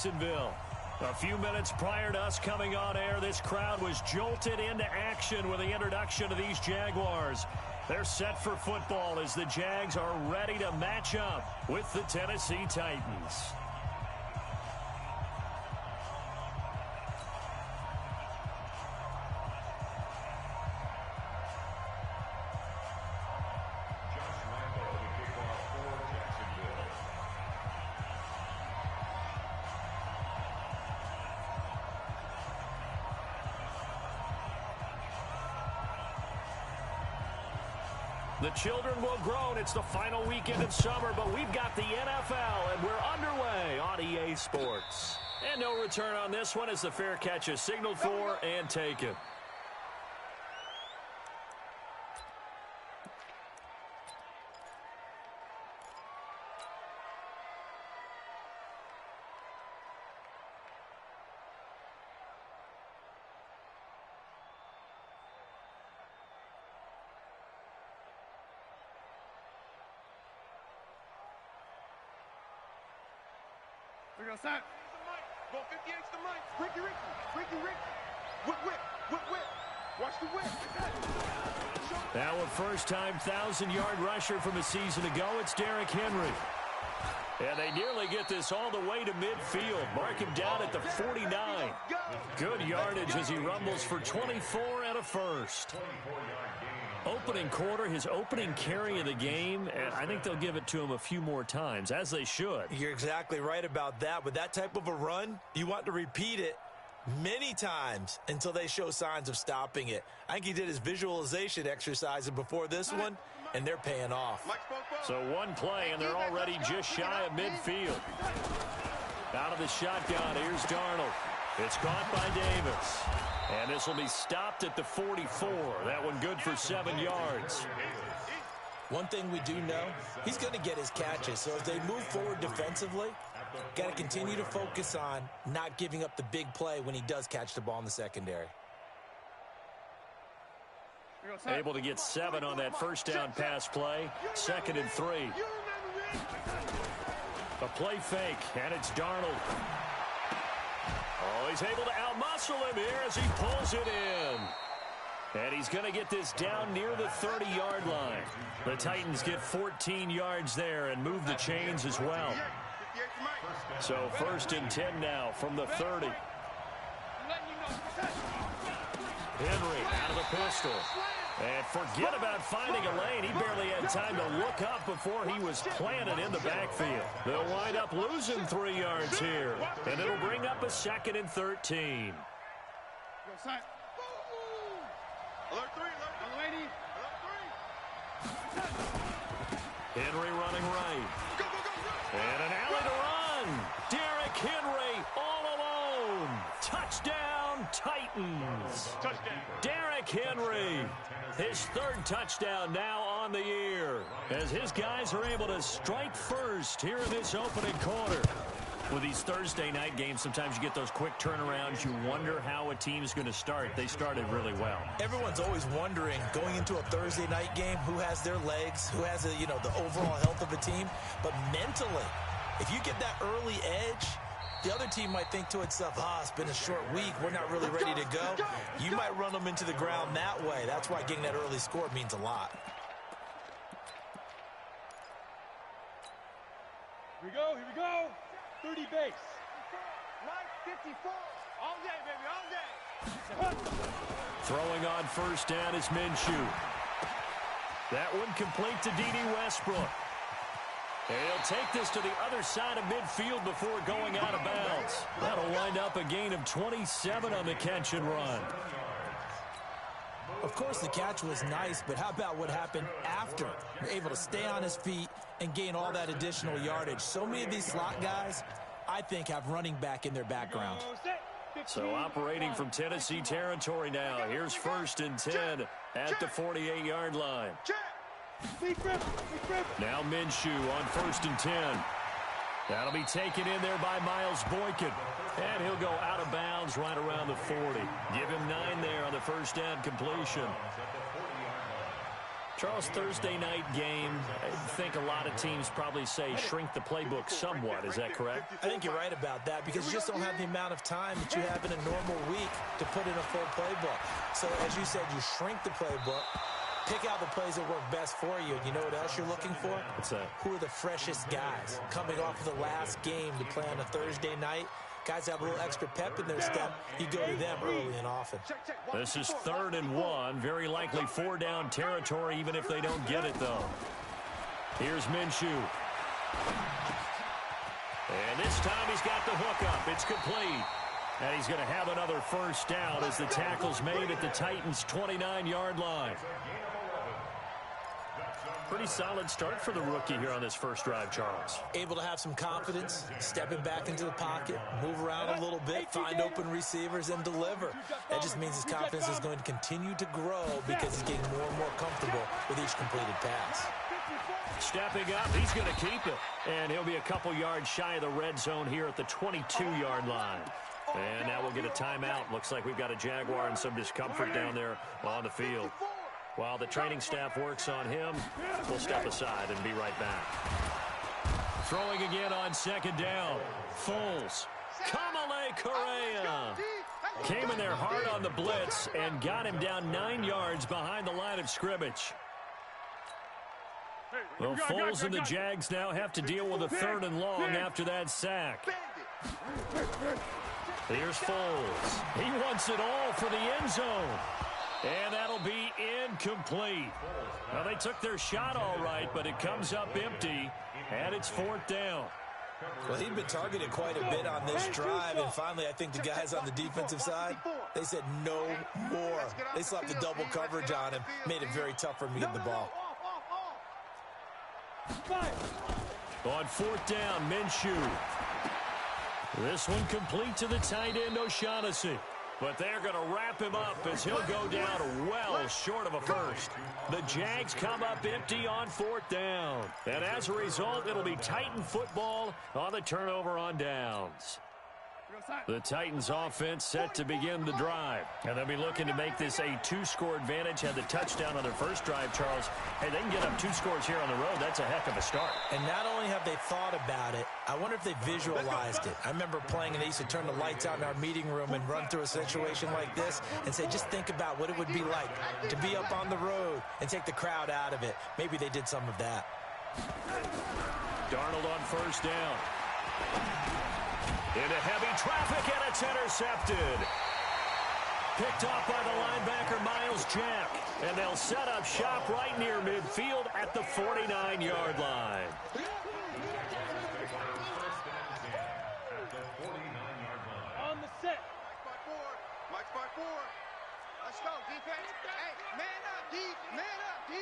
Jacksonville. A few minutes prior to us coming on air, this crowd was jolted into action with the introduction of these Jaguars. They're set for football as the Jags are ready to match up with the Tennessee Titans. The children will grow, and it's the final weekend of summer, but we've got the NFL, and we're underway on EA Sports. And no return on this one as the fair catch is signaled for and taken. We're going to start. Go 58's the mic. Ricky. Whip. Watch the whip. Now a first-time 1,000-yard rusher from a season ago, it's Derrick Henry. And they nearly get this all the way to midfield. Mark him down at the 49. Good yardage as he rumbles for 24 and a first. Opening quarter, his opening carry of the game, and I think they'll give it to him a few more times, as they should. You're exactly right about that. With that type of a run, you want to repeat it many times until they show signs of stopping it. I think he did his visualization exercises before this one, and they're paying off. So one play, and they're already just shy of midfield. Out of the shotgun, here's Darnold. It's caught by Davis. And this will be stopped at the 44. That one good for 7 yards. One thing we do know, he's going to get his catches. So as they move forward defensively, got to continue to focus on not giving up the big play when he does catch the ball in the secondary. Able to get 7 on that first down pass play. 2nd and 3. A play fake, and it's Darnold. Oh, he's able to outmuscle him here as he pulls it in. And he's going to get this down near the 30-yard line. The Titans get 14 yards there and move the chains as well. So 1st and 10 now from the 30. Henry out of the pistol. And forget about finding a lane. He barely had time to look up before he was planted in the backfield. They'll wind up losing 3 yards here. And it'll bring up a 2nd and 13. Henry running right. And an alley to run. Derrick Henry all alone. Touchdown, Titans. Derrick Henry, his 3rd touchdown now on the year, as his guys are able to strike first here in this opening quarter. With these Thursday night games, sometimes you get those quick turnarounds. You wonder how a team's going to start. They started really well. Everyone's always wondering, going into a Thursday night game, who has their legs, who has the overall health of a team. But mentally, if you get that early edge, the other team might think to itself, it's been a short week. We're not really ready to go. You might run them into the ground that way. That's why getting that early score means a lot. Here we go. 30 base. 54. All day, baby, all day. Throwing on first down is Minshew. That one complete to D.D. Westbrook. He'll take this to the other side of midfield before going out of bounds. That'll wind up a gain of 27 on the catch and run. Of course, the catch was nice, but how about what happened after? You're able to stay on his feet and gain all that additional yardage. So many of these slot guys, I think, have running back in their background. So operating from Tennessee territory now. Here's 1st and 10 at the 48-yard line. Now Minshew on 1st and 10. That'll be taken in there by Miles Boykin. And he'll go out of bounds right around the 40. Give him 9 there on the first down completion. Charles, Thursday night game, I think a lot of teams probably say shrink the playbook somewhat. Is that correct? I think you're right about that because you just don't have the amount of time that you have in a normal week to put in a full playbook. So, as you said, you shrink the playbook, pick out the plays that work best for you. You know what else you're looking for? What's that? Who are the freshest guys coming off of the last game to play on a Thursday night? Guys have a little extra pep in their step. You go to them early and often. This is 3rd and 1. Very likely 4-down territory, even if they don't get it, though. Here's Minshew. And this time he's got the hook up. It's complete. And he's going to have another first down as the tackle's made at the Titans' 29-yard line. Pretty solid start for the rookie here on this first drive, Charles. Able to have some confidence, stepping back into the pocket, move around a little bit, find open receivers, and deliver. That just means his confidence is going to continue to grow because he's getting more and more comfortable with each completed pass. Stepping up, he's going to keep it. And he'll be a couple yards shy of the red zone here at the 22-yard line. And now we'll get a timeout. Looks like we've got a Jaguar and some discomfort down there on the field. While the training staff works on him, we'll step aside and be right back. Throwing again on 2nd down. Foles. Kamale Correa came in there hard on the blitz and got him down 9 yards behind the line of scrimmage. Well, Foles and the Jags now have to deal with a 3rd and long after that sack. Here's Foles. He wants it all for the end zone. And that'll be incomplete. Well, they took their shot all right, but it comes up empty, and it's 4th down. Well, he'd been targeted quite a bit on this drive, and finally I think the guys on the defensive side, they said no more. They slapped the double coverage on him, made it very tough for him to get the ball. On 4th down, Minshew. This one complete to the tight end, O'Shaughnessy. But they're going to wrap him up as he'll go down well short of a first. The Jags come up empty on 4th down. And as a result, it'll be Titan football on the turnover on downs. The Titans offense set to begin the drive. And they'll be looking to make this a 2-score advantage. Had the touchdown on their first drive, Charles. Hey, they can get up 2 scores here on the road. That's a heck of a start. And not only have they thought about it, I wonder if they visualized it. I remember playing and they used to turn the lights out in our meeting room and run through a situation like this and say, just think about what it would be like to be up on the road and take the crowd out of it. Maybe they did some of that. Darnold on 1st down. Into heavy traffic, and it's intercepted. Picked off by the linebacker, Miles Jack. And they'll set up shop right near midfield at the 49-yard line. On the set. Mike's by 4. Let's go, defense. Hey, man up, D. Man up, D.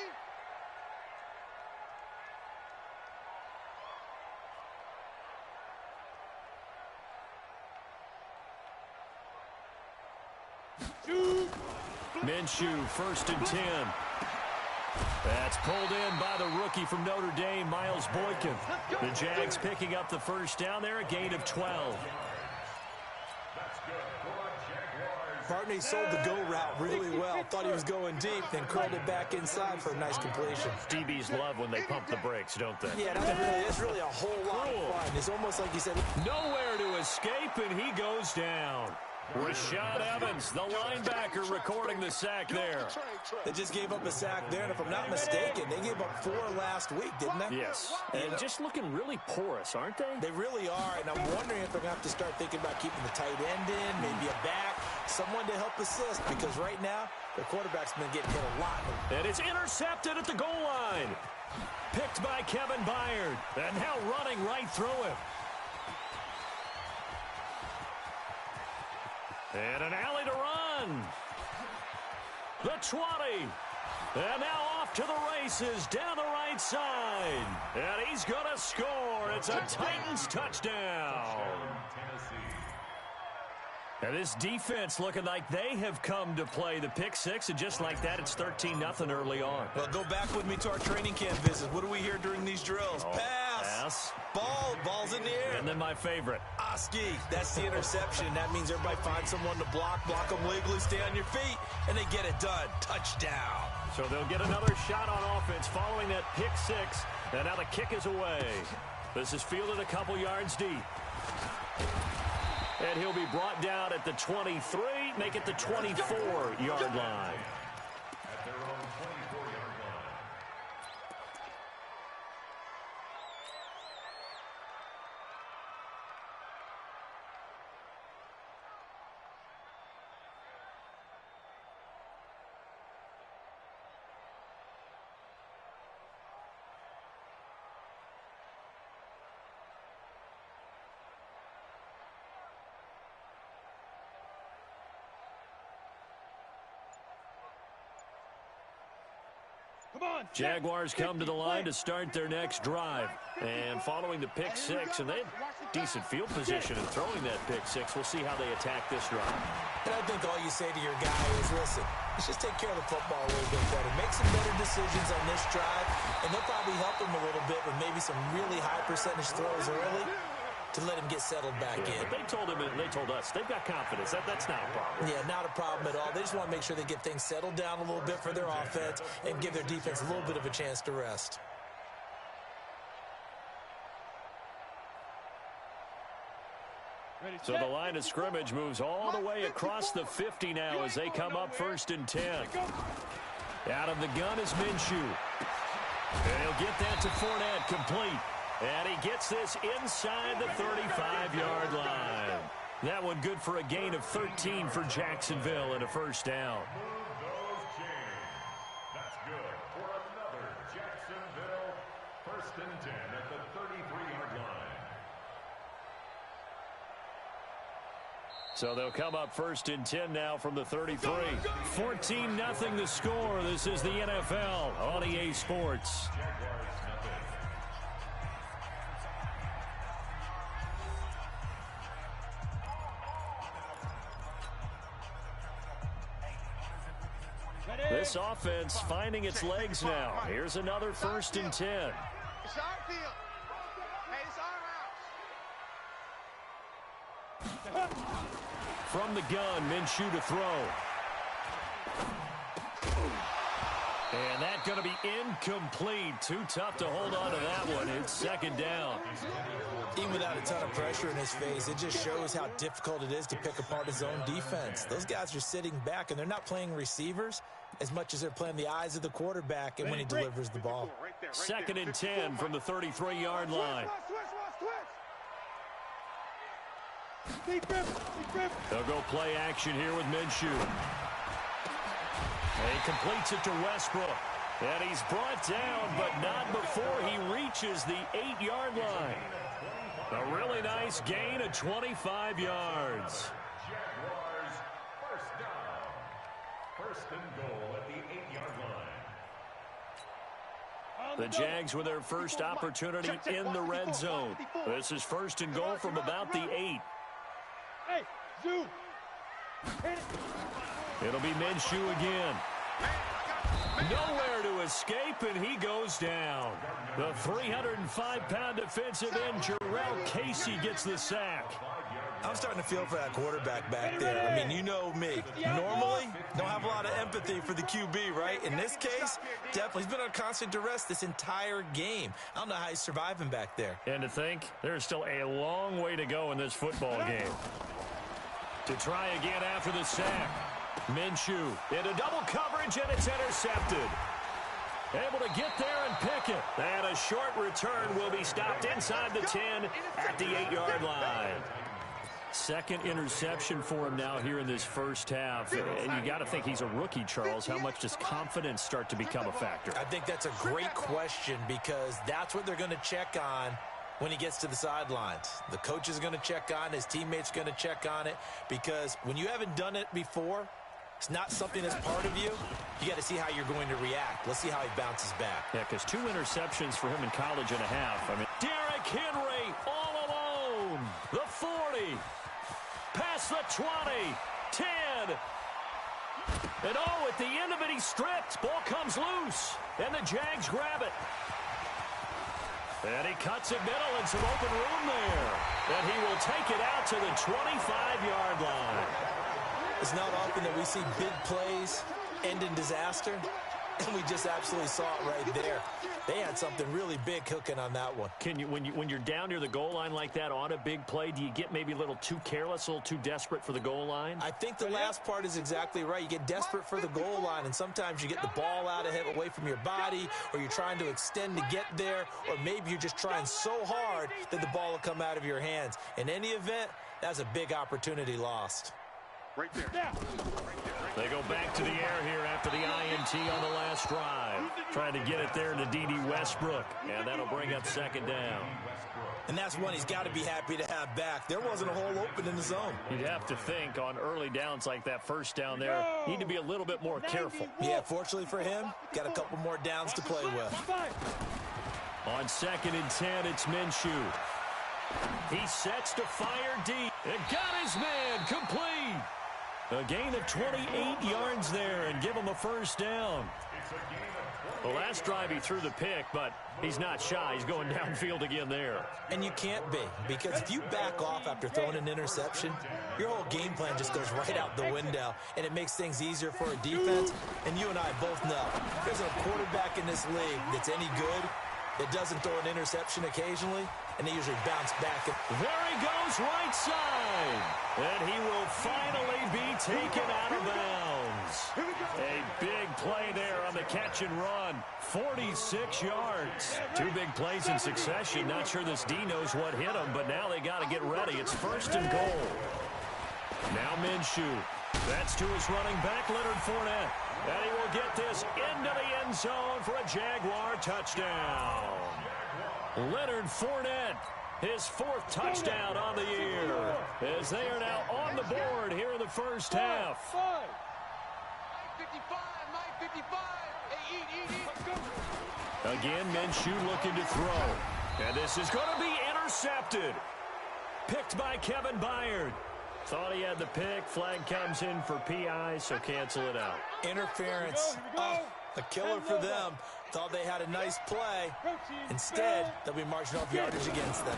Minshew, 1st and 10. That's pulled in by the rookie from Notre Dame, Miles Boykin. The Jags picking up the first down there, a gain of 12. Bartney sold the go route really well. Thought he was going deep, then curled it back inside for a nice completion. DBs love when they pump the brakes, don't they? Yeah, that's really a whole lot of fun. It's almost like you said. Nowhere to escape, and he goes down. Rashad Evans, the linebacker, recording the sack there. They just gave up a sack there, and if I'm not mistaken, they gave up 4 last week, didn't they? Yes. And just looking really porous, aren't they? They really are, and I'm wondering if they're going to have to start thinking about keeping the tight end in, maybe a back, someone to help assist, because right now, the quarterback's been getting hit a lot. And it's intercepted at the goal line. Picked by Kevin Byard, and now running right through him. And an alley to run. The 20. And now off to the races down the right side. And he's going to score. It's a Titans touchdown. And this defense looking like they have come to play the pick six, and just like that, it's 13-0 early on. Well, go back with me to our training camp visit. What do we hear during these drills? Pass. Ball's in the air. And then my favorite. Oski. That's the interception. That means everybody finds someone to block them legally, stay on your feet, and they get it done. Touchdown. So they'll get another shot on offense following that pick six. And now the kick is away. This is fielded a couple yards deep. And he'll be brought down at the 23, make it the 24-yard line. At their own 24-yard line. Jaguars come to the line to start their next drive. And following the pick six, and they had decent field position in throwing that pick six. We'll see how they attack this drive. And I think all you say to your guy is, listen, let's just take care of the football a little bit better. Make some better decisions on this drive, and they'll probably help him a little bit with maybe some really high percentage throws early to let him get settled back in. But they told him and they told us they've got confidence. That's not a problem. Yeah, not a problem at all. They just want to make sure they get things settled down a little bit for their offense and give their defense a little bit of a chance to rest. So the line of scrimmage moves all the way across the 50 now as they come up 1st and 10. Out of the gun is Minshew. And he'll get that to Fournette, complete. And he gets this inside the 35-yard line. That one good for a gain of 13 for Jacksonville and a first down. Move those chains. That's good for another Jacksonville 1st and 10 at the 33-yard line. So they'll come up 1st and 10 now from the 33. 14-0 the score. This is the NFL on EA Sports. This offense finding its legs now. Here's another 1st and 10. It's our field. Hey, it's our house. From the gun, Minshew to throw. And that's going to be incomplete. Too tough to hold on to that one. It's 2nd down. Even without a ton of pressure in his face, it just shows how difficult it is to pick apart his own defense. Those guys are sitting back, and they're not playing receivers as much as they're playing the eyes of the quarterback and when he delivers the ball. 2nd and 10 from the 33-yard line. They'll go play action here with Minshew. And he completes it to Westbrook. And he's brought down, but not before he reaches the 8-yard line. A really nice gain of 25 yards. Jaguars 1st down. 1st and goal at the 8-yard line. The Jags with their first opportunity in the red zone. This is 1st and goal from about the 8. Hey, Zoo. It'll be Minshew again. Nowhere to escape, and he goes down. The 305-pound defensive end, Jarrell Casey, gets the sack. I'm starting to feel for that quarterback back there. I mean, you know me. Normally, don't have a lot of empathy for the QB, right? In this case, definitely. He's been on constant duress this entire game. I don't know how he's surviving back there. And to think, there's still a long way to go in this football game. To try again after the sack. Minshew into double coverage, and it's intercepted. Able to get there and pick it. And a short return will be stopped inside the 10 at the 8-yard line. 2nd interception for him now here in this first half. And you got to think he's a rookie, Charles. How much does confidence start to become a factor? I think that's a great question because that's what they're going to check on when he gets to the sidelines. The coach is going to check on it. His teammates are going to check on it because when you haven't done it before, it's not something that's part of you. You got to see how you're going to react. Let's see how he bounces back. Yeah, because 2 interceptions for him in college and a half. I mean, Derrick Henry all alone. The 40. Past the 20. 10. And oh, at the end of it, he's stripped. Ball comes loose. And the Jags grab it. And he cuts it middle and some open room there. And he will take it out to the 25-yard line. It's not often that we see big plays end in disaster. And we just absolutely saw it right there. They had something really big cooking on that one. When you're down near the goal line like that on a big play, do you get maybe a little too careless, a little too desperate for the goal line? I think the last part is exactly right. You get desperate for the goal line, and sometimes you get the ball out of it away from your body, or you're trying to extend to get there, or maybe you're just trying so hard that the ball will come out of your hands. In any event, that's a big opportunity lost. Right there. They go back to the air here after the INT on the last drive. Trying to get it there to D.D. Westbrook. And that'll bring up second down. And that's one he's got to be happy to have back. There wasn't a hole open in the zone. You'd have to think on early downs like that first down there, you need to be a little bit more careful. Yeah, fortunately for him, got a couple more downs to play with. On 2nd and 10, it's Minshew. He sets to fire deep. It got his man complete. A gain of 28 yards there and give him a first down. The last drive he threw the pick, but he's not shy. He's going downfield again there. And you can't be, because if you back off after throwing an interception, your whole game plan just goes right out the window, and it makes things easier for a defense. And you and I both know, there's a quarterback in this league that's any good that doesn't throw an interception occasionally, and they usually bounce back. There he goes, right side. And he will finally be taken out of bounds. A big play there on the catch and run. 46 yards. 2 big plays in succession. Not sure this D knows what hit him, but now they got to get ready. It's 1st and goal. Now Minshew. That's to his running back, Leonard Fournette. And he will get this into the end zone for a Jaguar touchdown. Leonard Fournette, his 4th touchdown on the year, as they are now on the board here in the first half. 55. Hey, eat. Again, Minshew looking to throw. And this is going to be intercepted. Picked by Kevin Byard. Thought he had the pick. Flag comes in for PI, so cancel it out. Interference. Oh, a killer for them. Thought they had a nice play. Instead, they'll be marching off yardage against them.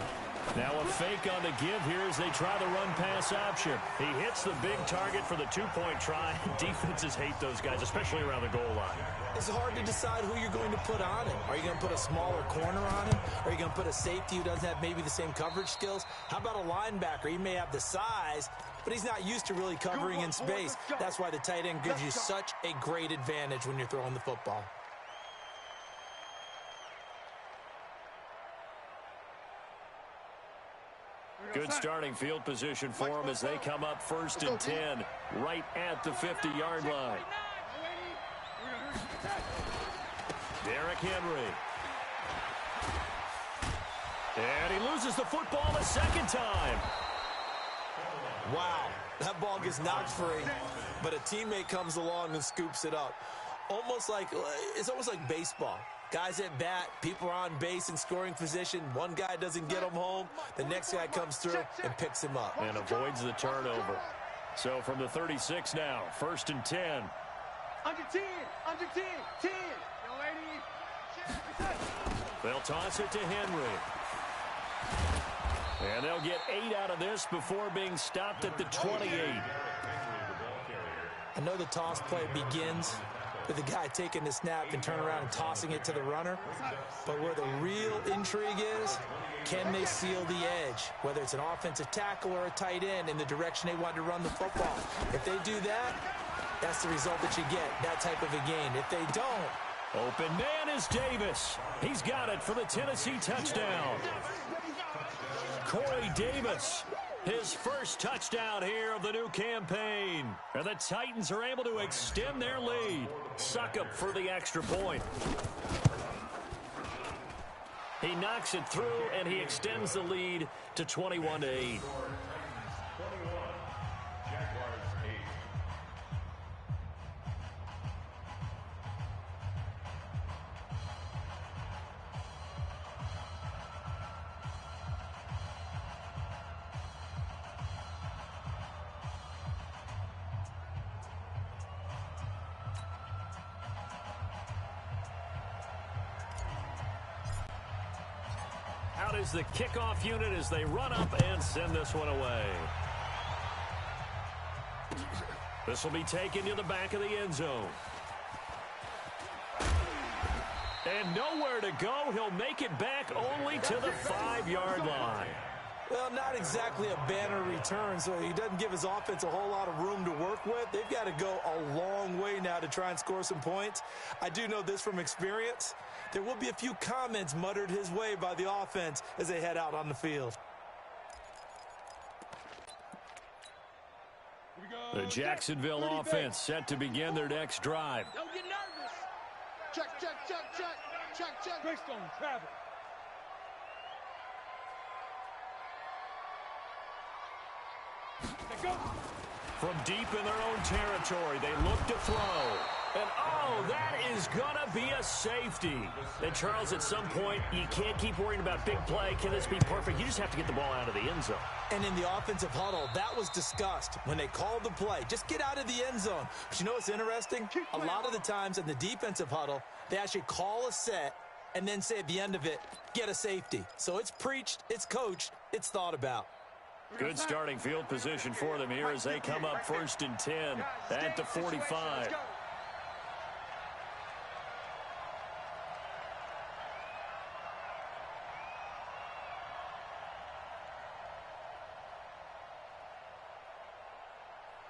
Now a fake on the give here as they try the run-pass option. He hits the big target for the 2-point try. Defenses hate those guys, especially around the goal line. It's hard to decide who you're going to put on him. Are you going to put a smaller corner on him? Are you going to put a safety who doesn't have maybe the same coverage skills? How about a linebacker? He may have the size, but he's not used to really covering in space. That's why the tight end gives you such a great advantage when you're throwing the football. Good starting field position for them as they come up 1st and 10, right at the 50-yard line. Derrick Henry. And he loses the football a second time. Wow, that ball gets knocked free, but a teammate comes along and scoops it up. It's almost like baseball. Guys at bat, people are on base in scoring position. One guy doesn't get him home. The next guy comes through and picks him up. And avoids the turnover. So from the 36 now, 1st and 10. Under 10. 10. Yo, lady. They'll toss it to Henry. And they'll get 8 out of this before being stopped at the 28. I know the toss play begins with the guy taking the snap and turning around and tossing it to the runner. But where the real intrigue is, can they seal the edge? Whether it's an offensive tackle or a tight end in the direction they want to run the football. If they do that, that's the result that you get, that type of a gain. If they don't, open man is Davis. He's got it for the Tennessee touchdown. Corey Davis, his first touchdown here of the new campaign. And the Titans are able to extend their lead. Succop for the extra point. He knocks it through, and he extends the lead to 21-8. Out is the kickoff unit as they run up and send this one away. This will be taken to the back of the end zone. And nowhere to go. He'll make it back only to the 5-yard line. Well, not exactly a banner return, so he doesn't give his offense a whole lot of room to work with. They've got to go a long way now to try and score some points. I do know this from experience. There will be a few comments muttered his way by the offense as they head out on the field. The Jacksonville offense set to begin their next drive. Don't get nervous. Check, check, check, check. Check, check. Greystone, Travis. Go. From deep in their own territory, they look to throw. And, oh, that is going to be a safety. And, Charles, at some point, you can't keep worrying about big play. Can this be perfect? You just have to get the ball out of the end zone. And in the offensive huddle, that was discussed when they called the play. Just get out of the end zone. But you know what's interesting? A lot of the times in the defensive huddle, they actually call a set and then say at the end of it, get a safety. So it's preached, it's coached, it's thought about. Good starting field position for them here as they come up 1st and 10 at the 45.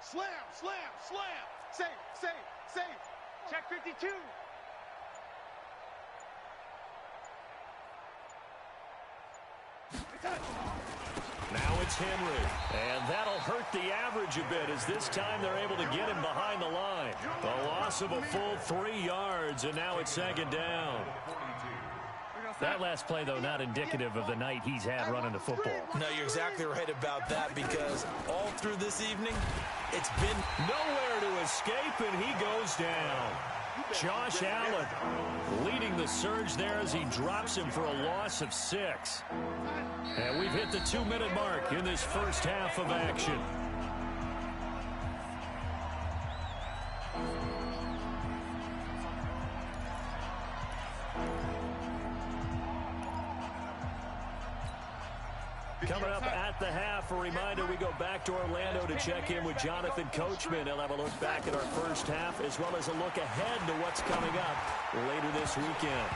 Slam, slam, slam. Safe, safe, safe. Check 52. Now it's Henry, and that'll hurt the average a bit as this time they're able to get him behind the line. A loss of a full 3 yards, and now it's 2nd down. That last play, though, not indicative of the night he's had running the football. No, you're exactly right about that because all through this evening, it's been nowhere to escape, and he goes down. Josh Allen leading the surge there as he drops him for a loss of 6. And we've hit the 2-minute mark in this first half of action. Coming up at the half, a reminder, we go back to Orlando to check in with Jonathan Coachman. He'll have a look back at our first half as well as a look ahead to what's coming up later this weekend.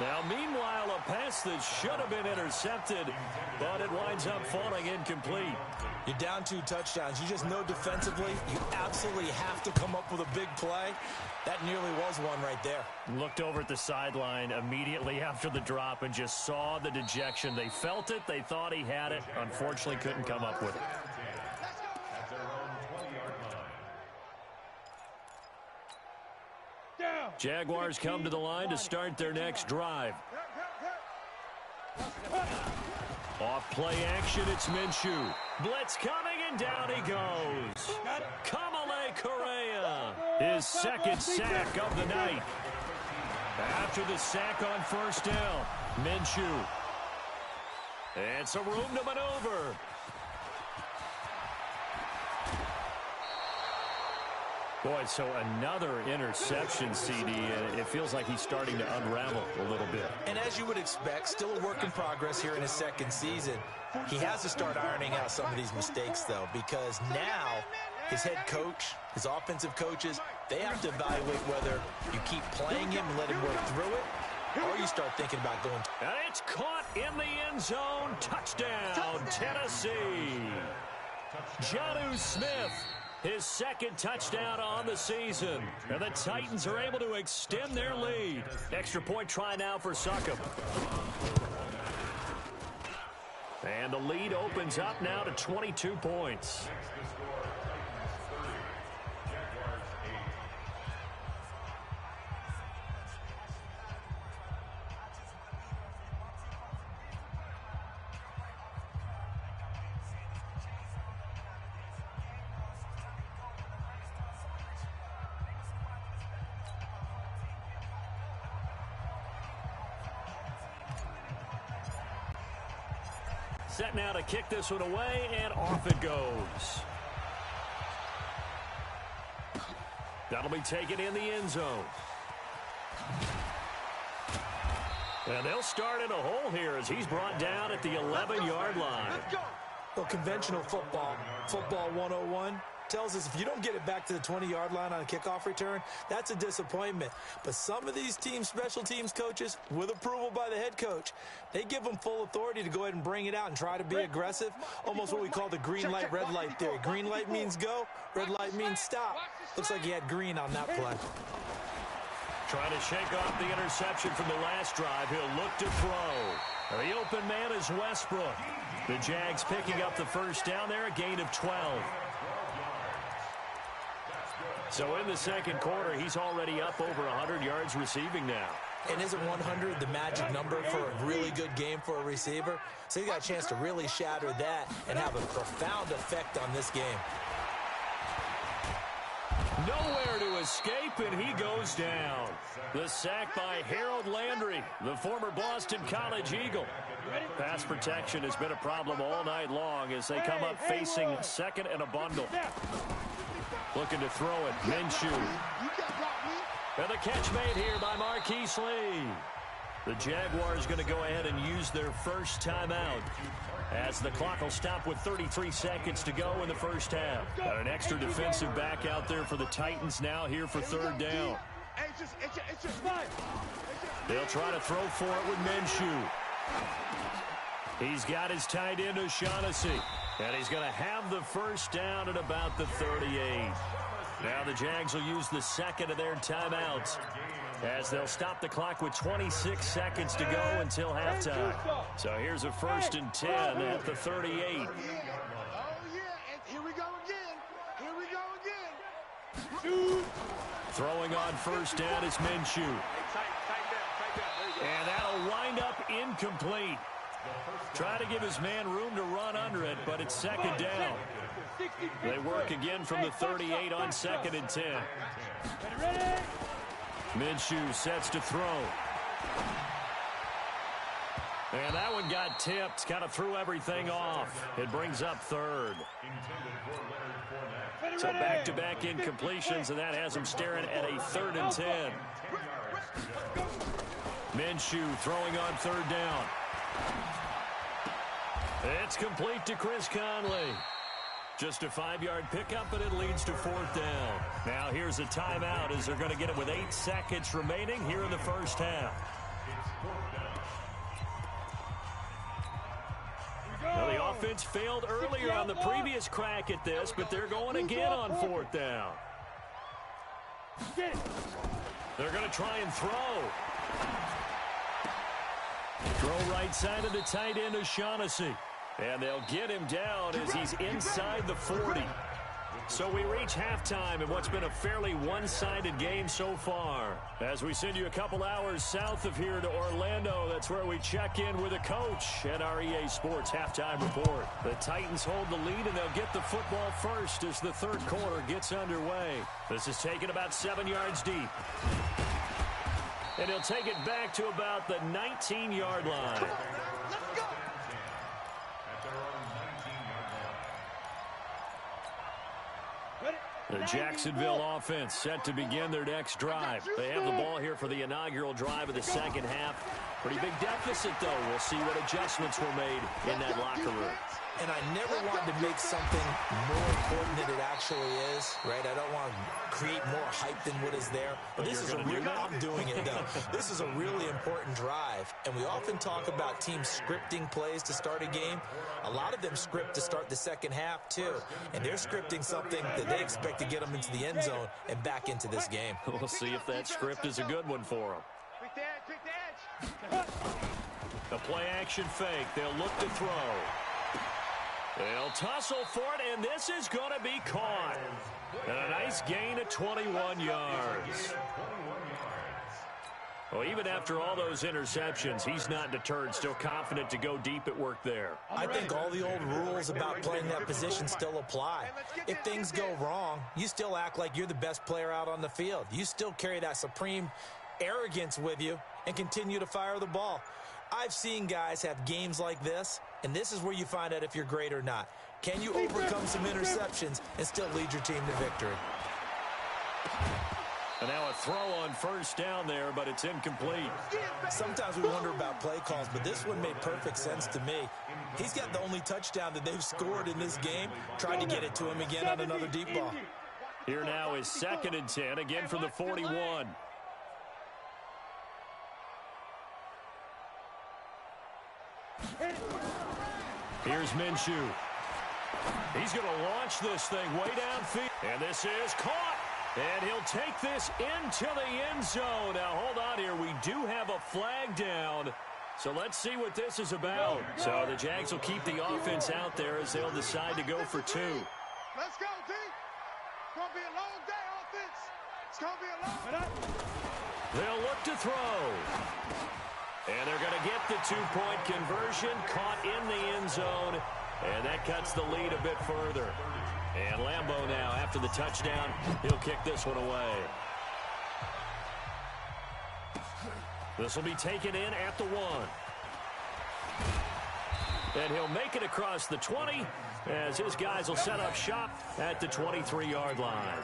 Now, meanwhile, a pass that should have been intercepted, but it winds up falling incomplete. You're down 2 touchdowns. You just know defensively you absolutely have to come up with a big play. That nearly was one right there. Looked over at the sideline immediately after the drop and just saw the dejection. They felt it. They thought he had it. Unfortunately, couldn't come up with it. Jaguars come to the line to start their next drive. Off play action, it's Minshew. Blitz coming, and down he goes. Kamale Correa, his 2nd sack of the night. After the sack on 1st down, Minshew. And some room to maneuver. Boy, so another interception, CD, and it feels like he's starting to unravel a little bit. And as you would expect, still a work in progress here in his 2nd season. He has to start ironing out some of these mistakes, though, because now his head coach, his offensive coaches, they have to evaluate whether you keep playing him and let him work through it, or you start thinking about going. And it's caught in the end zone. Touchdown, Tennessee. Jonnu Smith. His 2nd touchdown on the season. And the Titans are able to extend their lead. Extra point try now for Succop. And the lead opens up now to 22 points. Set now to kick this one away, and off it goes. That'll be taken in the end zone. And they'll start in a hole here as he's brought down at the 11-yard line. Well, conventional football 101, tells us if you don't get it back to the 20-yard line on a kickoff return, that's a disappointment. But some of these special teams coaches, with approval by the head coach, they give them full authority to go ahead and bring it out and try to be aggressive, almost what we call the green light, red light theory. Green light means go, red light means stop. Looks like he had green on that play. Trying to shake off the interception from the last drive. He'll look to throw. The open man is Westbrook. The Jags picking up the first down there, a gain of 12. So in the second quarter, he's already up over 100 yards receiving now. And isn't 100 the magic number for a really good game for a receiver? So he got a chance to really shatter that and have a profound effect on this game. Nowhere to escape, and he goes down. The sack by Harold Landry, the former Boston College Eagle. Pass protection has been a problem all night long as they come up facing second and a bundle. Looking to throw it, Minshew. And the catch made here by Marquise Lee. The Jaguars going to go ahead and use their first timeout as the clock will stop with 33 seconds to go in the first half. Got an extra defensive back out there for the Titans now here for third down. They'll try to throw for it with Minshew. He's got his tight end O'Shaughnessy, and he's going to have the first down at about the 38. Now the Jags will use the second of their timeouts as they'll stop the clock with 26 seconds to go until halftime. So here's a 1st and 10 at the 38. Oh, yeah, and here we go again. Here we go again. Throwing on first down is Minshew. And that'll wind up incomplete. Try to give his man room to run under it, but it's second down. They work again from the 38 on 2nd and 10. Minshew sets to throw. And that one got tipped, kind of threw everything off. It brings up third. So back-to-back incompletions, and that has him staring at a 3rd and 10. Minshew throwing on third down. It's complete to Chris Conley. Just a 5-yard pickup, but it leads to 4th down. Now here's a timeout as they're going to get it with 8 seconds remaining here in the first half. Well, the offense failed earlier on the previous crack at this, but they're going again on 4th down. They're going to try and throw. Throw right side of the tight end O'Shaughnessy. And they'll get him down as he's inside the 40. So we reach halftime in what's been a fairly one-sided game so far. As we send you a couple hours south of here to Orlando, that's where we check in with a coach at our EA Sports Halftime Report. The Titans hold the lead, and they'll get the football first as the third quarter gets underway. This is taken about 7 yards deep. And he'll take it back to about the 19-yard line. Let's go. The Jacksonville offense set to begin their next drive. They have the ball here for the inaugural drive of the second half. Pretty big deficit, though. We'll see what adjustments were made in that locker room. And I never wanted to make something more important than it actually is, right? I don't want to create more hype than what is there. But this is a real, I'm doing it, though. This is a really important drive. And we often talk about teams scripting plays to start a game. A lot of them script to start the second half, too. And they're scripting something that they expect to get them into the end zone and back into this game. We'll see if that script is a good one for them. Quick the edge. The play-action fake. They'll look to throw. They'll tussle for it, and this is going to be caught. And a nice gain of 21 yards. Well, even after all those interceptions, he's not deterred, still confident to go deep at work there. I think all the old rules about playing that position still apply. If things go wrong, you still act like you're the best player out on the field. You still carry that supreme arrogance with you and continue to fire the ball. I've seen guys have games like this, and this is where you find out if you're great or not. Can you overcome some interceptions and still lead your team to victory? And now a throw on first down there, but it's incomplete. Sometimes we wonder about play calls, but this one made perfect sense to me. He's got the only touchdown that they've scored in this game. Tried to get it to him again on another deep ball. Here now is 2nd and 10, again from the 41. Here's Minshew. He's going to launch this thing way downfield. And this is caught. And he'll take this into the end zone. Now, hold on here. We do have a flag down. So let's see what this is about. So the Jags will keep the offense out there as they'll decide to go for 2. Let's go, D. It's going to be a long day, offense. It's going to be a long day. They'll look to throw. And they're going to get the 2-point conversion, caught in the end zone. And that cuts the lead a bit further. And Lambeau now, after the touchdown, he'll kick this one away. This will be taken in at the 1. And he'll make it across the 20 as his guys will set up shop at the 23-yard line.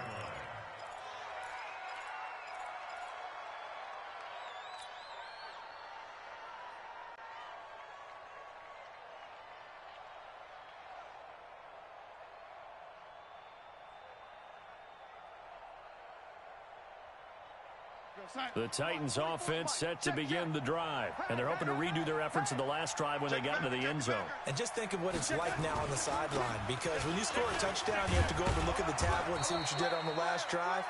The Titans offense set to begin the drive, and they're hoping to redo their efforts in the last drive when they got into the end zone. And just think of what it's like now on the sideline, because when you score a touchdown, you have to go over and look at the tablet and see what you did on the last drive.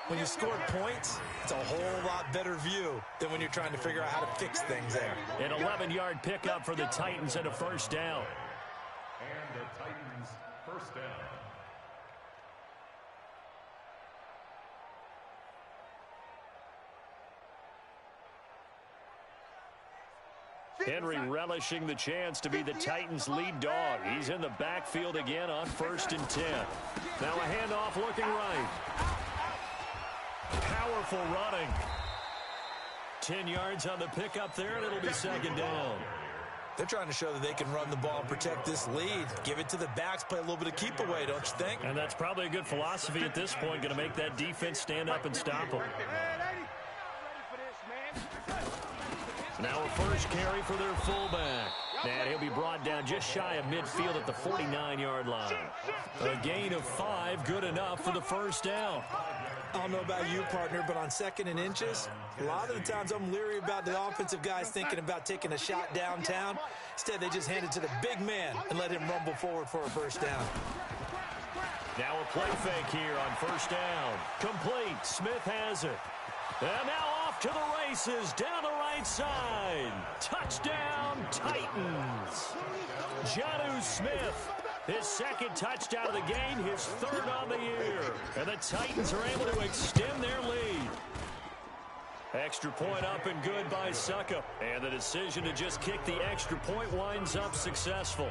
When you scored points, it's a whole lot better view than when you're trying to figure out how to fix things there. An 11-yard pickup for the Titans and a first down. And the Titans first down. Henry relishing the chance to be the Titans' lead dog. He's in the backfield again on 1st and 10. Now a handoff looking right. Powerful running. 10 yards on the pickup there, and it'll be 2nd down. They're trying to show that they can run the ball and protect this lead. Give it to the backs, play a little bit of keep away, don't you think? And that's probably a good philosophy at this point, going to make that defense stand up and stop them. Now a first carry for their fullback. And he'll be brought down just shy of midfield at the 49-yard line. A gain of 5, good enough for the first down. I don't know about you, partner, but on 2nd and inches, a lot of the times I'm leery about the offensive guys thinking about taking a shot downtown. Instead, they just hand it to the big man and let him rumble forward for a first down. Now a play fake here on first down. Complete. Smith has it. And now off to the races down the right side. Touchdown, Titans. Jonnu Smith, his 2nd touchdown of the game, his 3rd on the year. And the Titans are able to extend their lead. Extra point up and good by Suckup. And the decision to just kick the extra point winds up successful.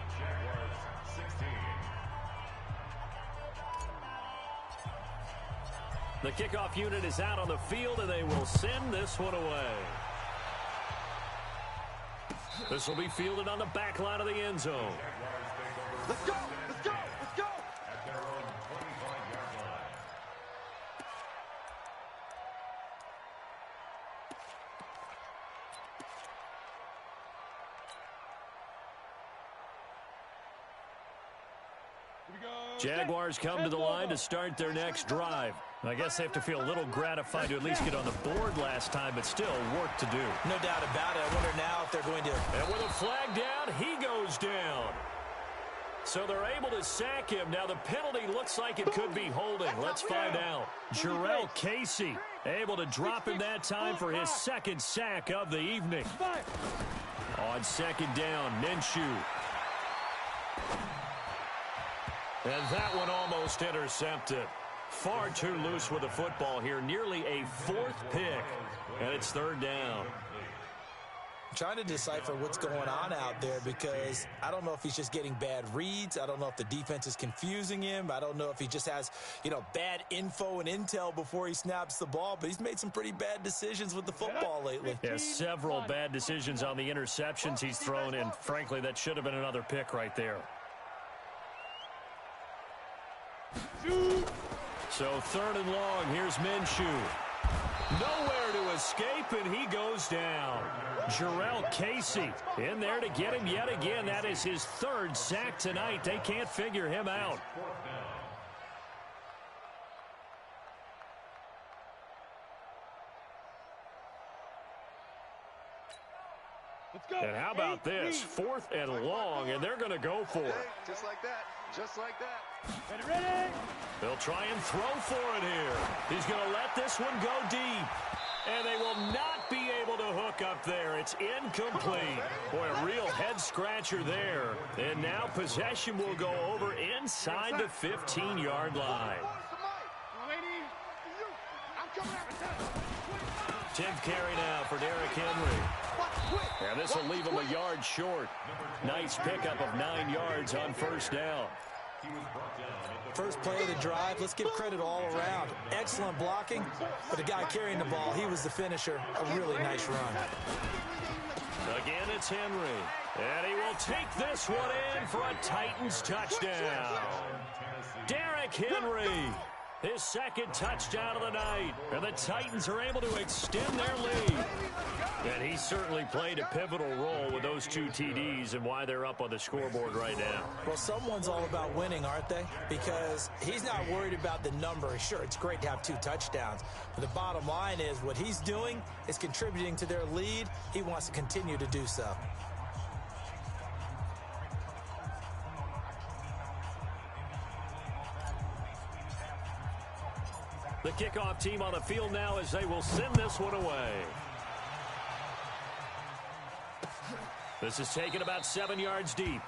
The kickoff unit is out on the field, and they will send this one away. This will be fielded on the back line of the end zone. Let's go! Let's go! Let's go! At their own 25-yard line. Jaguars come to the line to start their next drive. I guess they have to feel a little gratified to at least get on the board last time, but still work to do. No doubt about it. I wonder now if they're going to... And with a flag down, he goes down. So they're able to sack him. Now the penalty looks like it could be holding. Let's find out. Jarrell Casey able to drop him that time for his 2nd sack of the evening. On 2nd down, Minshew. And that one almost intercepted. Far too loose with the football here. Nearly a 4th pick. And it's 3rd down. I'm trying to decipher what's going on out there because I don't know if he's just getting bad reads. I don't know if the defense is confusing him. I don't know if he just has, bad info and intel before he snaps the ball. But he's made some pretty bad decisions with the football lately. Yeah, several bad decisions on the interceptions he's thrown in. Frankly, that should have been another pick right there. So 3rd and long, here's Minshew. Nowhere to escape, and he goes down. Jarrell Casey in there to get him yet again. That is his third sack tonight. They can't figure him out. And how about this? 4th and long, and they're going to go for it. Just like that. Just like that. Ready? They'll try and throw for it here. He's going to let this one go deep. And they will not be able to hook up there. It's incomplete. Boy, a real head-scratcher there. And now possession will go over inside the 15-yard line. 10th carry now for Derrick Henry. And this will leave him a yard short. Nice pickup of 9 yards on first down. First play of the drive, let's give credit all around. Excellent blocking, but the guy carrying the ball, he was the finisher. A really nice run. Again, it's Henry. And he will take this one in for a Titans touchdown. Derrick Henry, his second touchdown of the night. And the Titans are able to extend their lead. And he certainly played a pivotal role with those 2 TDs and why they're up on the scoreboard right now. Well, someone's all about winning, aren't they? Because he's not worried about the number. Sure, it's great to have 2 touchdowns. But the bottom line is what he's doing is contributing to their lead. He wants to continue to do so. The kickoff team on the field now as they will send this one away. This is taken about 7 yards deep.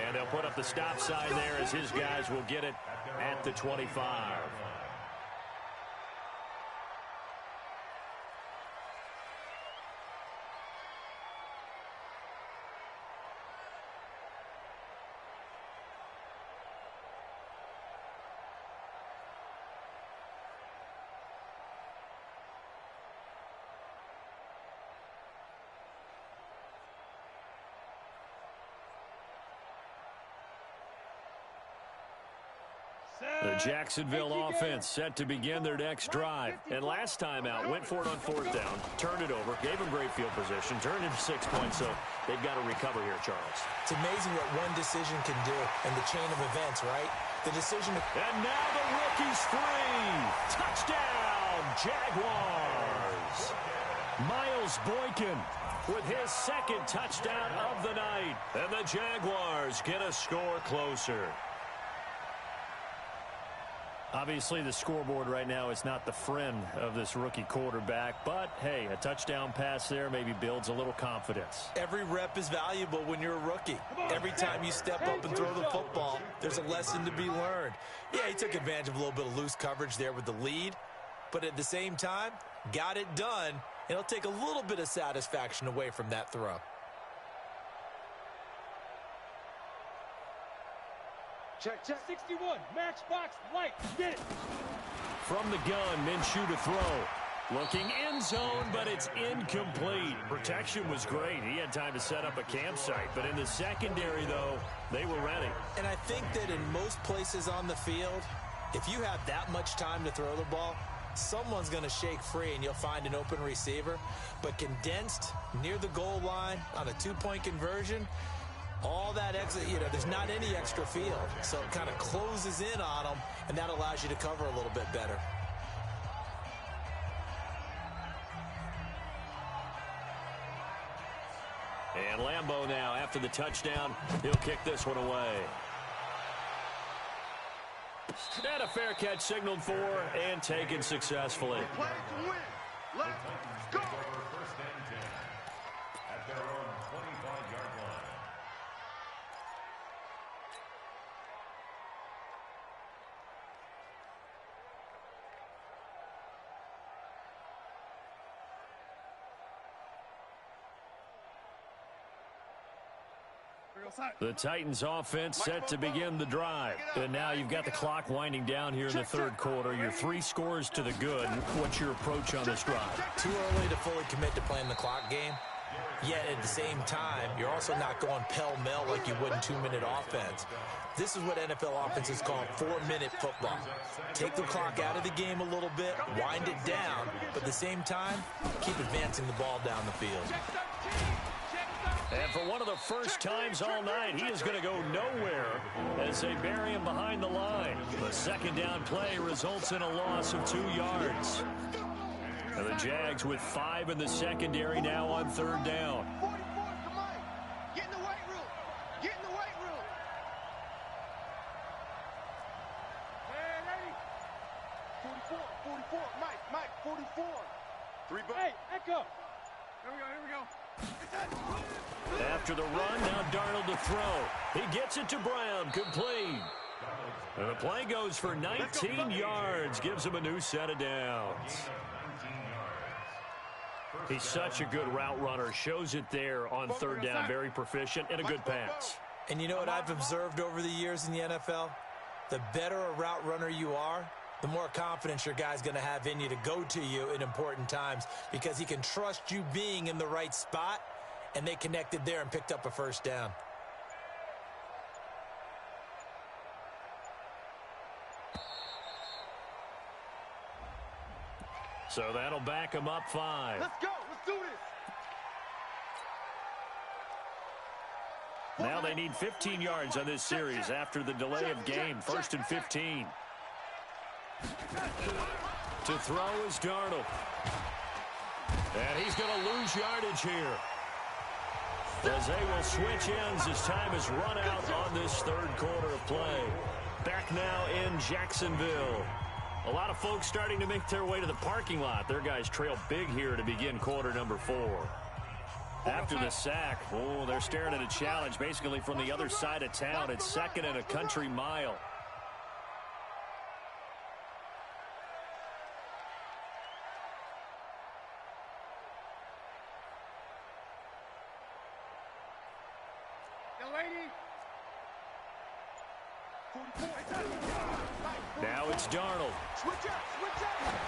And they'll put up the stop sign there as his guys will get it at the 25. The Jacksonville offense set to begin their next drive. And last time out, went for it on 4th down, turned it over, gave them great field position, turned into 6 points, so they've got to recover here, Charles. It's amazing what one decision can do in the chain of events, right? The decision to... And now the rookie's free. Touchdown, Jaguars. Miles Boykin with his second touchdown of the night. And the Jaguars get a score closer. Obviously, the scoreboard right now is not the friend of this rookie quarterback, but, hey, a touchdown pass there maybe builds a little confidence. Every rep is valuable when you're a rookie. Every time you step up and throw the football, there's a lesson to be learned. Yeah, he took advantage of a little bit of loose coverage there with the lead, but at the same time, got it done, and it'll take a little bit of satisfaction away from that throw. Check, check. 61, matchbox, light, get it. From the gun, Minshew to throw. Looking end zone, but it's incomplete. Protection was great. He had time to set up a campsite, but in the secondary, though, they were ready. And I think that in most places on the field, if you have that much time to throw the ball, someone's going to shake free and you'll find an open receiver. But condensed near the goal line on a 2-point conversion, all that exit, there's not any extra field. So it kind of closes in on them, and that allows you to cover a little bit better. And Lambeau now, after the touchdown, he'll kick this one away. And a fair catch signaled for and taken successfully. Play to win. Let's go. First and 10 at their own 25-yard line. The Titans offense set to begin the drive. And now you've got the clock winding down here in the third quarter. Your 3 scores to the good. What's your approach on this drive? Too early to fully commit to playing the clock game. Yet at the same time, you're also not going pell-mell like you would in two-minute offense. This is what NFL offenses call 4-minute football. Take the clock out of the game a little bit, wind it down, but at the same time, keep advancing the ball down the field. And for one of the first times all night, he is going to go nowhere as they bury him behind the line. The second down play results in a loss of 2 yards. And the Jags with 5 in the secondary now on third down. 44, come on. Get in the weight room. Get in the weight room. Hey, 44, Mike, 44. 3 bucks. Hey, Echo. Here we go. After the run, now Darnold to throw. He gets it to Brown, complete. And the play goes for 19 yards, gives him a new set of downs. He's such a good route runner. Shows it there on third down. Very proficient and a good pass. And you know what I've observed over the years in the NFL? The better a route runner you are, the more confidence your guy's going to have in you to go to you in important times because he can trust you being in the right spot, and they connected there and picked up a first down. So that'll back him up 5. Let's go. Let's do this. Now they need 15 yards on this series after the delay of game. 1st and 15. To throw is Darnold. And he's going to lose yardage here, as they will switch ends as time is run out on this third quarter of play. Back now in Jacksonville. A lot of folks starting to make their way to the parking lot. Their guys trail big here to begin quarter number 4. After the sack, they're staring at a challenge basically from the other side of town. It's 2nd and a country mile. Now it's Darnold.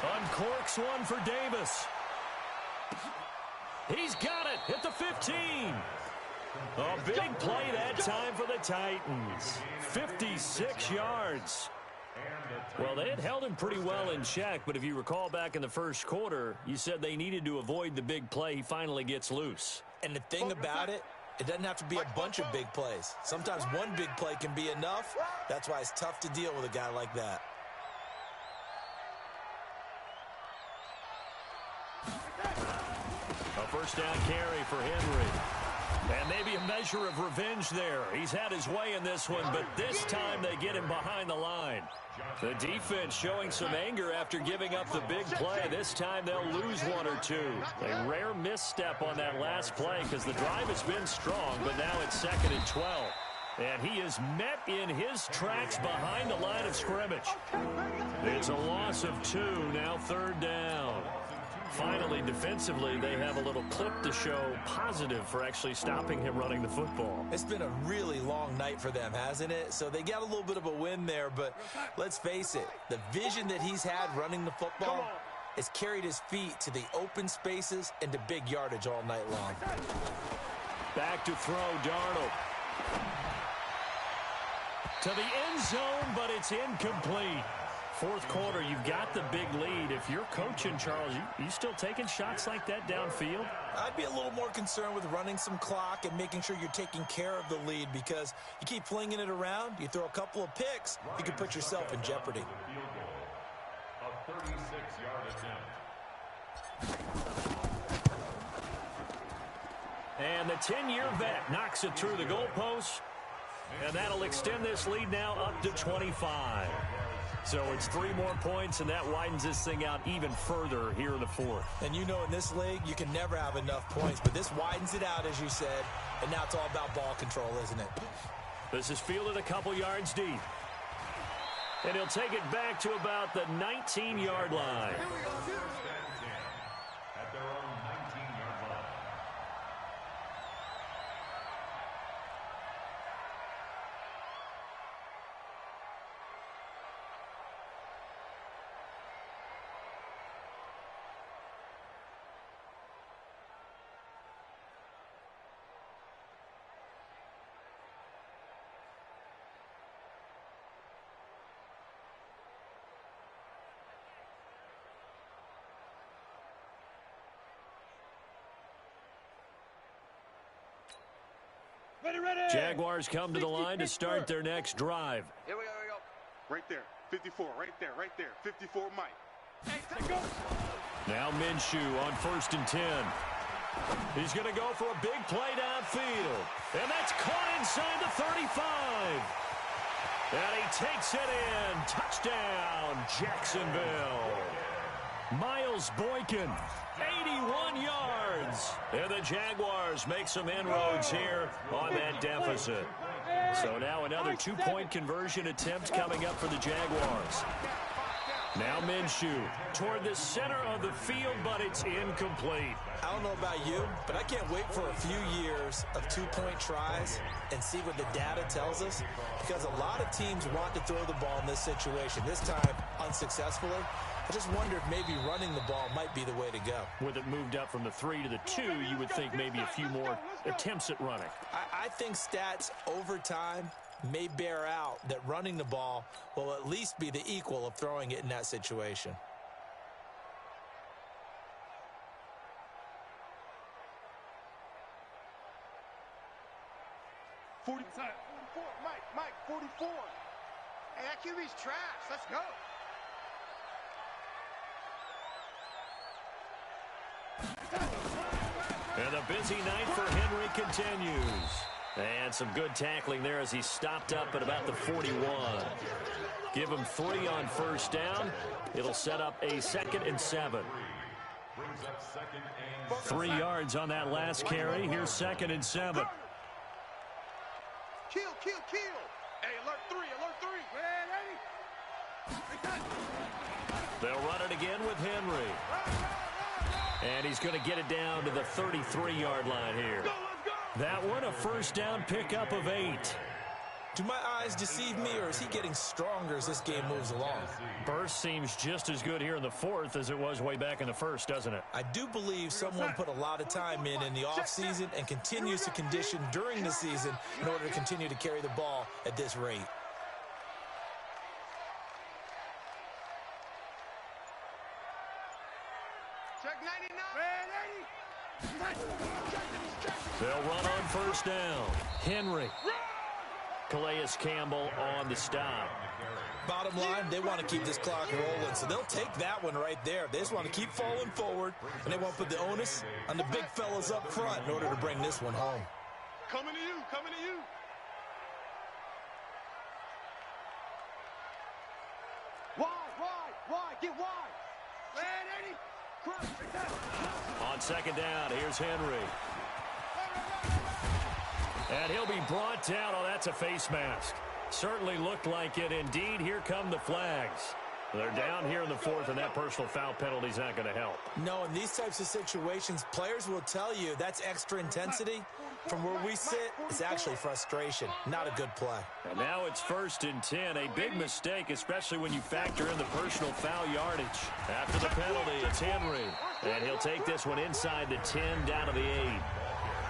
Uncorks one for Davis. He's got it at the 15. A big play that time for the Titans. 56 yards. Well, they had held him pretty well in check, but if you recall back in the first quarter, you said they needed to avoid the big play. He finally gets loose. And the thing about it, it doesn't have to be a bunch of big plays. Sometimes one big play can be enough. That's why it's tough to deal with a guy like that. A first down carry for Henry. And maybe a measure of revenge there. He's had his way in this one, but this time they get him behind the line. The defense showing some anger after giving up the big play. This time they'll lose 1 or 2. A rare misstep on that last play because the drive has been strong, but now it's 2nd and 12. And he is met in his tracks behind the line of scrimmage. It's a loss of 2, now 3rd down. Finally, defensively, they have a little clip to show positive for actually stopping him running the football. It's been a really long night for them, hasn't it? So they got a little bit of a win there, but let's face it, the vision that he's had running the football has carried his feet to the open spaces and to big yardage all night long. Back to throw, Darnold. To the end zone, but it's incomplete. 4th quarter, you've got the big lead. If you're coaching, Charles, you still taking shots like that downfield? I'd be a little more concerned with running some clock and making sure you're taking care of the lead, because you keep flinging it around, you throw a couple of picks, you can put yourself in jeopardy. A 36-yard attempt. And the 10-year vet knocks it through the goalpost, and that'll extend this lead now up to 25. So it's 3 more points, and that widens this thing out even further here in the 4th. And you know in this league, you can never have enough points, but this widens it out, as you said, and now it's all about ball control, isn't it? This is fielded a couple yards deep. And he'll take it back to about the 19-yard line. At their own 19-yard line. Jaguars come to the line to start their next drive. Here we go, here we go. Right there, 54, right there, 54, Mike. Hey, go. Now Minshew on 1st and 10. He's going to go for a big play downfield. And that's caught inside the 35. And he takes it in. Touchdown, Jacksonville. Miles Boykin, 81 yards. And the Jaguars make some inroads here on that deficit. So now another two-point conversion attempt coming up for the Jaguars. Now Minshew toward the center of the field, but it's incomplete. I don't know about you, but I can't wait for a few years of two-point tries and see what the data tells us, because a lot of teams want to throw the ball in this situation, this time unsuccessfully. I just wonder if maybe running the ball might be the way to go. With it moved up from the 3 to the 2, you would think maybe a few more attempts at running. I think stats over time may bear out that running the ball will at least be the equal of throwing it in that situation. Mike, 44. Hey, that QB's trash. Let's go. And a busy night for Henry continues. And some good tackling there as he stopped up at about the 41. Give him 3 on 1st down. It'll set up a 2nd and 7. 3 yards on that last carry. Here's 2nd and 7. Kill. Hey, alert 3. Man, They'll run it again with Henry. And he's going to get it down to the 33-yard line here. That one, a 1st down pickup of 8. Do my eyes deceive me, or is he getting stronger as this game moves along? Burst seems just as good here in the 4th as it was way back in the 1st, doesn't it? I do believe someone put a lot of time in the offseason and continues to condition during the season in order to continue to carry the ball at this rate. check 99. They'll run on 1st down. Henry. Calais Campbell on the stop. Bottom line, they want to keep this clock rolling, so they'll take that one right there. They just want to keep falling forward, and they won't put the onus on the big fellas up front in order to bring this one home. Coming to you. Wide, get wide. Man, 80. On 2nd down, here's Henry. And he'll be brought down. Oh, that's a face mask. Certainly looked like it. Indeed, here come the flags. They're down here in the 4th, and that personal foul penalty is not going to help. No, in these types of situations, players will tell you that's extra intensity. From where we sit, it's actually frustration. Not a good play. And now it's 1st and 10. A big mistake, especially when you factor in the personal foul yardage. After the penalty, it's Henry. And he'll take this one inside the 10, down to the 8.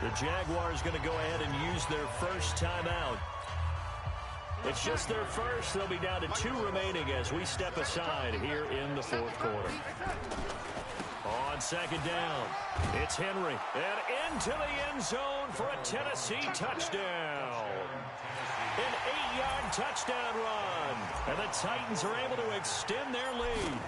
The Jaguars going to go ahead and use their first timeout. It's just their first. They'll be down to 2 remaining as we step aside here in the 4th quarter. On 2nd down, it's Henry. And into the end zone for a Tennessee touchdown. An 8-yard touchdown run. And the Titans are able to extend their lead.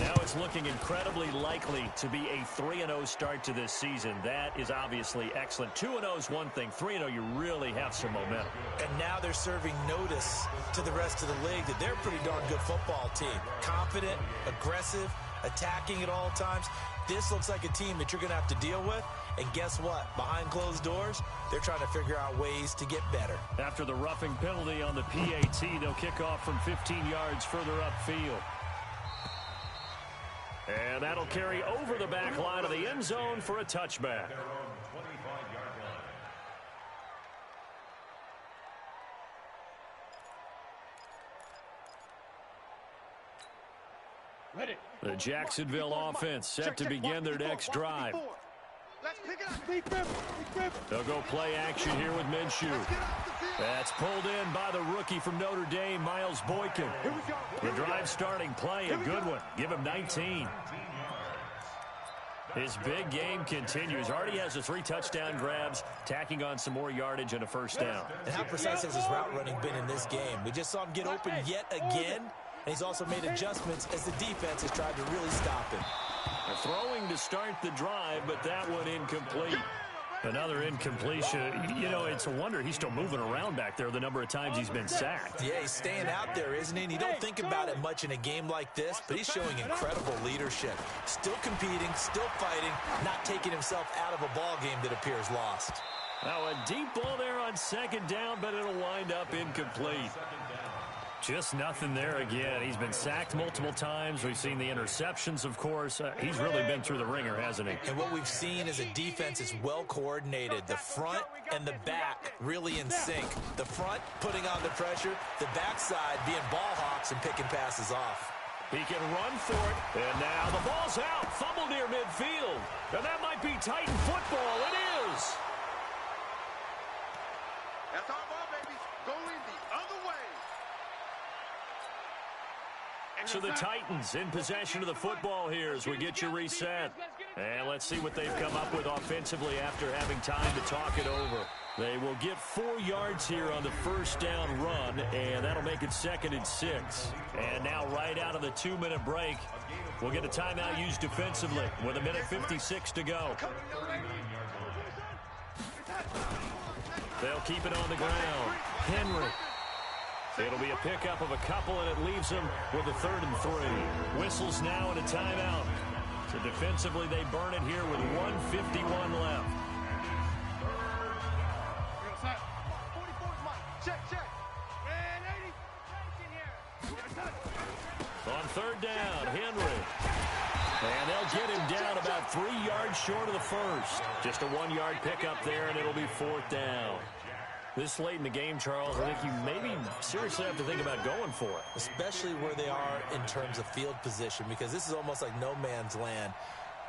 Now it's looking incredibly likely to be a 3-0 start to this season. That is obviously excellent. 2-0 is one thing. 3-0, you really have some momentum. And now they're serving notice to the rest of the league that they're a pretty darn good football team. Confident, aggressive, attacking at all times. This looks like a team that you're going to have to deal with. And guess what? Behind closed doors, they're trying to figure out ways to get better. After the roughing penalty on the PAT, they'll kick off from 15 yards further upfield. And that'll carry over the back line of the end zone for a touchback. The Jacksonville offense set to begin their next drive. They'll go play action here with Minshew. That's pulled in by the rookie from Notre Dame, Miles Boykin. The drive starting play, a good one. Give him 19. His big game continues. Already has the 3 touchdown grabs, tacking on some more yardage and a first down. And how precise has his route running been in this game? We just saw him get open yet again, and he's also made adjustments as the defense has tried to really stop him. Throwing to start the drive, but that one incomplete. Another incompletion. You know, it's a wonder he's still moving around back there the number of times he's been sacked. Yeah, he's staying out there, isn't he? And you don't think about it much in a game like this, but he's showing incredible leadership. Still competing, still fighting, not taking himself out of a ball game that appears lost. Now a deep ball there on second down, but it'll wind up incomplete. Just nothing there again. He's been sacked multiple times. We've seen the interceptions, of course. He's really been through the ringer, hasn't he? And what we've seen is a defense is well coordinated. The front and the back really in sync. The front putting on the pressure, the backside being ball hawks and picking passes off. He can run for it. And now the ball's out. Fumble near midfield. And that might be Titan football. It is. That's our ball, baby. Going the other way. So the Titans in possession of the football here as we get you reset. And let's see what they've come up with offensively after having time to talk it over. They will get 4 yards here on the first down run, and that'll make it 2nd and 6. And now right out of the 2-minute break, we'll get a timeout used defensively with 1:56 to go. They'll keep it on the ground. Henry. It'll be a pickup of a couple, and it leaves them with a 3rd and 3. Whistles now and a timeout. So defensively, they burn it here with 1:51 left. On 3rd down, Henry. And they'll get him down about 3 yards short of the first. Just a 1-yard pickup there, and it'll be 4th down. This late in the game, Charles, I think you maybe seriously have to think about going for it. Especially where they are in terms of field position, because this is almost like no man's land.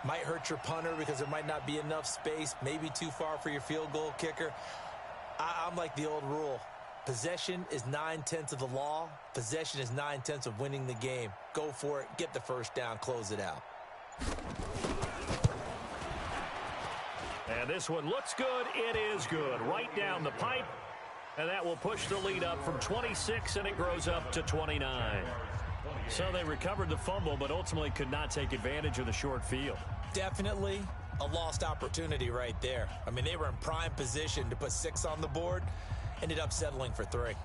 Might hurt your punter because there might not be enough space, maybe too far for your field goal kicker. I'm like the old rule. Possession is 9/10 of the law. Possession is 9/10 of winning the game. Go for it, get the first down, close it out. And this one looks good. It is good. Right down the pipe. And that will push the lead up from 26, and it grows up to 29. So they recovered the fumble, but ultimately could not take advantage of the short field. Definitely a lost opportunity right there. I mean, they were in prime position to put 6 on the board. Ended up settling for 3.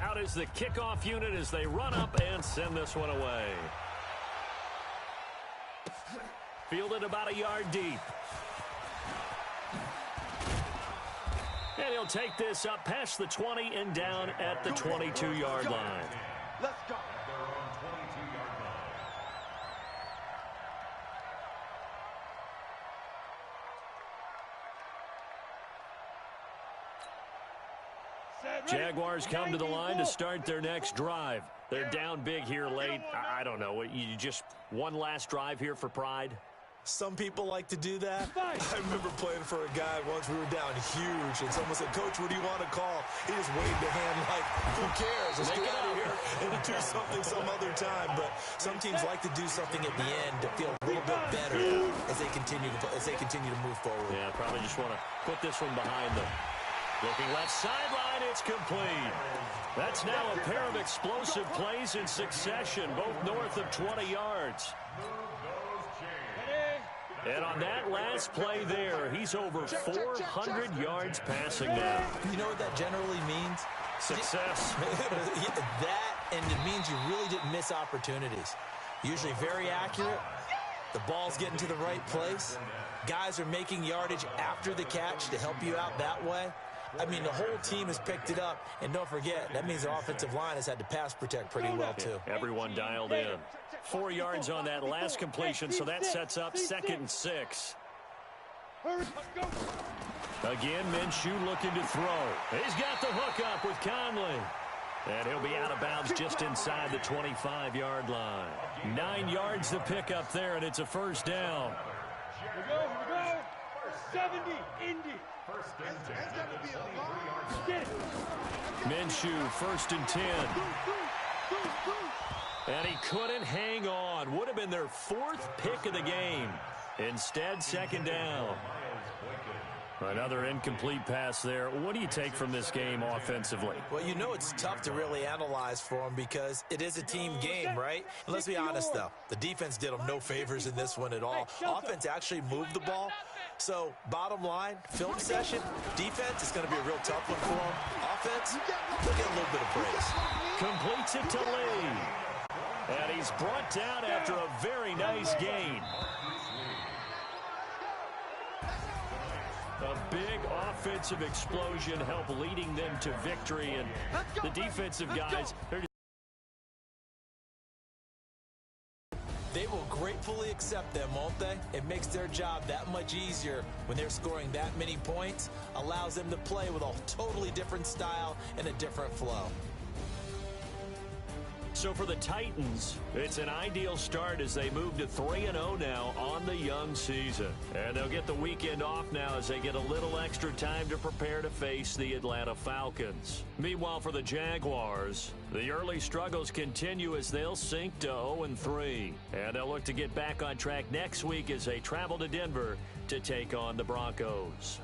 Out is the kickoff unit as they run up and send this one away. Fielded about a yard deep. And he'll take this up past the 20 and down at the 22-yard line. Let's go. Jaguars come to the line to start their next drive. They're down big here late. I don't know. You just one last drive here for pride? Some people like to do that. I remember playing for a guy once. We were down huge, and someone said, "Coach, what do you want to call?" He just waved a hand like, "Who cares? Let's get out of here and do something some other time." But some teams like to do something at the end to feel a little bit better as they continue to move forward. Yeah, probably just want to put this one behind them. Looking left sideline, it's complete. That's now a pair of explosive plays in succession, both north of 20 yards. And on that last play there, he's over 400 yards passing now. You know what that generally means? Success. That, and it means you really didn't miss opportunities. Usually very accurate. The ball's getting to the right place. Guys are making yardage after the catch to help you out that way. I mean, the whole team has picked it up. And don't forget, that means the offensive line has had to pass protect pretty well, too. Everyone dialed in. 4 yards on that last completion, so that sets up 2nd and 6. Again, Minshew looking to throw. He's got the hook up with Conley. And he'll be out of bounds just inside the 25-yard line. 9 yards to pick up there, and it's a first down. Here we go. 70, Indy. First and 10. That's got to be a long. Minshew, first and 10. And he couldn't hang on. Would have been their 4th pick of the game. Instead, second down. Another incomplete pass there. What do you take from this game offensively? Well, you know it's tough to really analyze for them because it is a team game, right? And let's be honest, though. The defense did them no favors in this one at all. Offense actually moved the ball. So, bottom line, film session, defense is going to be a real tough one for them. Offense, they'll get a little bit of praise. Completes it to Lee. And he's brought down after a very nice gain. A big offensive explosion helped leading them to victory. And the defensive guys, they will gratefully accept them, won't they? It makes their job that much easier when they're scoring that many points. Allows them to play with a totally different style and a different flow. So for the Titans, it's an ideal start as they move to 3-0 now on the young season. And they'll get the weekend off now as they get a little extra time to prepare to face the Atlanta Falcons. Meanwhile, for the Jaguars, the early struggles continue as they'll sink to 0-3. And they'll look to get back on track next week as they travel to Denver to take on the Broncos.